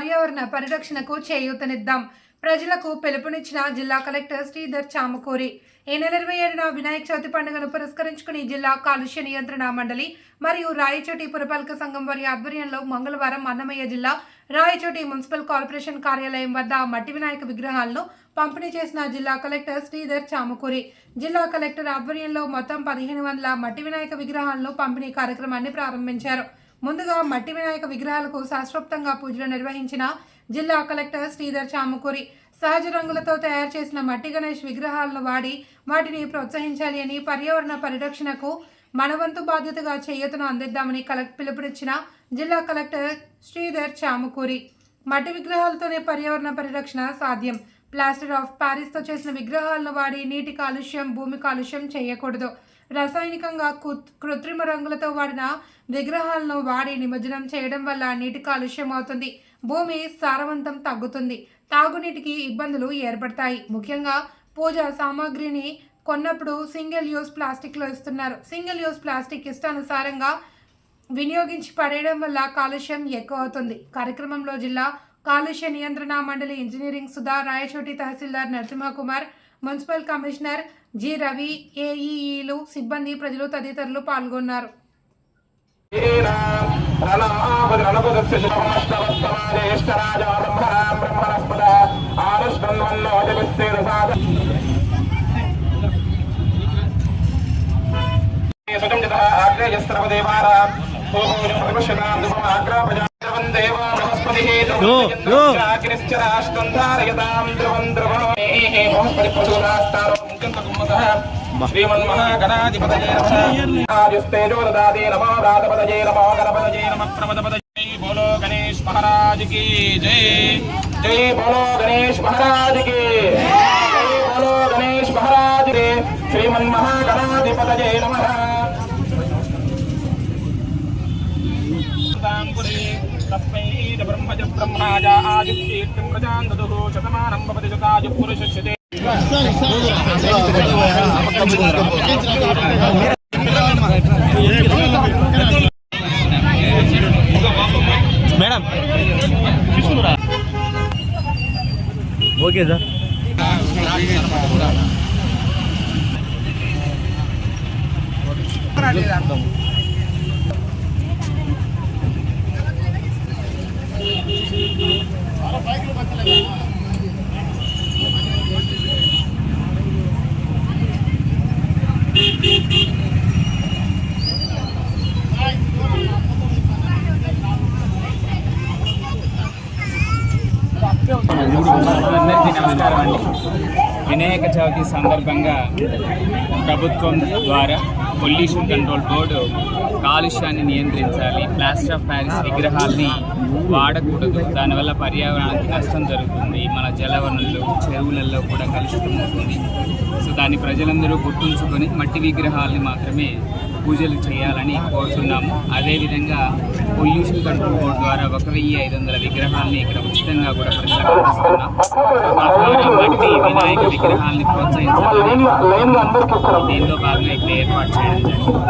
పర్యావరణ పరిరక్షణకు చేయూతనిద్దాం ప్రజలకు పిలుపునిచ్చిన జిల్లా కలెక్టర్ శ్రీధర్ చామకూరి. ఈ నెల 27న వినాయక చవితి పండుగను పురస్కరించుకుని జిల్లా కాలుష్య నియంత్రణ మండలి మరియు రాయచోటి పురపాలక సంఘం వారి ఆధ్వర్యంలో మంగళవారం అన్నమయ్య జిల్లా రాయచోటి మున్సిపల్ కార్పొరేషన్ కార్యాలయం వద్ద మట్టి వినాయక విగ్రహాలను పంపిణీ చేసిన జిల్లా కలెక్టర్ శ్రీధర్ చామకూరి. జిల్లా కలెక్టర్ ఆధ్వర్యంలో మొత్తం 1500 మట్టి వినాయక విగ్రహాలను పంపిణీ కార్యక్రమాన్ని ప్రారంభించారు. ముందుగా మట్టి వినాయక విగ్రహాలకు శాస్త్రోక్తంగా పూజలు నిర్వహించిన జిల్లా కలెక్టర్ శ్రీధర్ చామకూరి సహజ రంగులతో తయారు చేసిన మట్టి గణేష్ విగ్రహాలను వాడి వాటిని ప్రోత్సహించాలి అని, పర్యావరణ పరిరక్షణకు మనవంతు బాధ్యతగా చేయూతను అందిద్దామని పిలుపునిచ్చిన జిల్లా కలెక్టర్ శ్రీధర్ చామకూరి. మట్టి విగ్రహాలతోనే పర్యావరణ పరిరక్షణ సాధ్యం. ప్లాస్టర్ ఆఫ్ ప్యారిస్తో చేసిన విగ్రహాలను వాడి నీటి కాలుష్యం, భూమి కాలుష్యం చేయకూడదు. రసాయనికంగా కృత్రిమ రంగులతో వాడిన విగ్రహాలను వాడి నిమజ్జనం చేయడం వల్ల నీటి కాలుష్యం అవుతుంది, భూమి సారవంతం తగ్గుతుంది, తాగునీటికి ఇబ్బందులు ఏర్పడతాయి. ముఖ్యంగా పూజ సామాగ్రిని కొన్నప్పుడు సింగిల్ యూజ్ ప్లాస్టిక్లో ఇస్తున్నారు. సింగిల్ యూజ్ ప్లాస్టిక్ ఇష్టానుసారంగా వినియోగించి పడేయడం వల్ల కాలుష్యం ఎక్కువ అవుతుంది. కార్యక్రమంలో జిల్లా కాలుష్య నియంత్రణ మండలి ఇంజనీరింగ్ సుధా, రాయచోటి తహసీల్దార్ Narasimhakumar, municipal commissioner G Ravi, ఏఈఈలు, సిబ్బంది, ప్రజలు తదితరులు పాల్గొన్నారు. श्रीमन्महागणाधिपतये नमो राधपतये नमो गणपतये नमः प्रमदपतये। बोलो गणेश महाराज की जय। जय बोलो गणेश महाराज की जय। बोलो गणेश महाराज के। श्रीमन्महागणाधिपतये नमः। तस्मै ब्रह्मज ब्रह्माज आयुष्येत्तं प्रजां ददुः शतमानं भवति शतायुः पुरुषस्य। Madam okay sir. అందరికీ నమస్కారం అండి. వినాయక చవితి సందర్భంగా ప్రభుత్వం ద్వారా పొల్యూషన్ కంట్రోల్ బోర్డు కాలుష్యాన్ని నియంత్రించాలి, ప్లాస్టర్ ఆఫ్ ప్యారిస్ విగ్రహాల్ని వాడకూడదు, దానివల్ల పర్యావరణానికి నష్టం జరుగుతుంది, మన జలవనరులు చెరువులలో కూడా కలుషితం అవుతుంది. సో దాన్ని ప్రజలందరూ గుర్తుంచుకొని మట్టి విగ్రహాలని మాత్రమే పూజలు చేయాలని కోరుతున్నాము. అదేవిధంగా పొల్యూషన్ కంట్రోల్ బోర్డు ద్వారా 1500 విగ్రహాలని ఇక్కడ ఉచితంగా కూడా ప్రజలకు అందిస్తున్నాం. మట్టి వినాయక విగ్రహాలని ప్రోత్సహించాలని దీనిలో భాగంగా ఇక్కడ ఏర్పాటు చేయడం జరిగింది.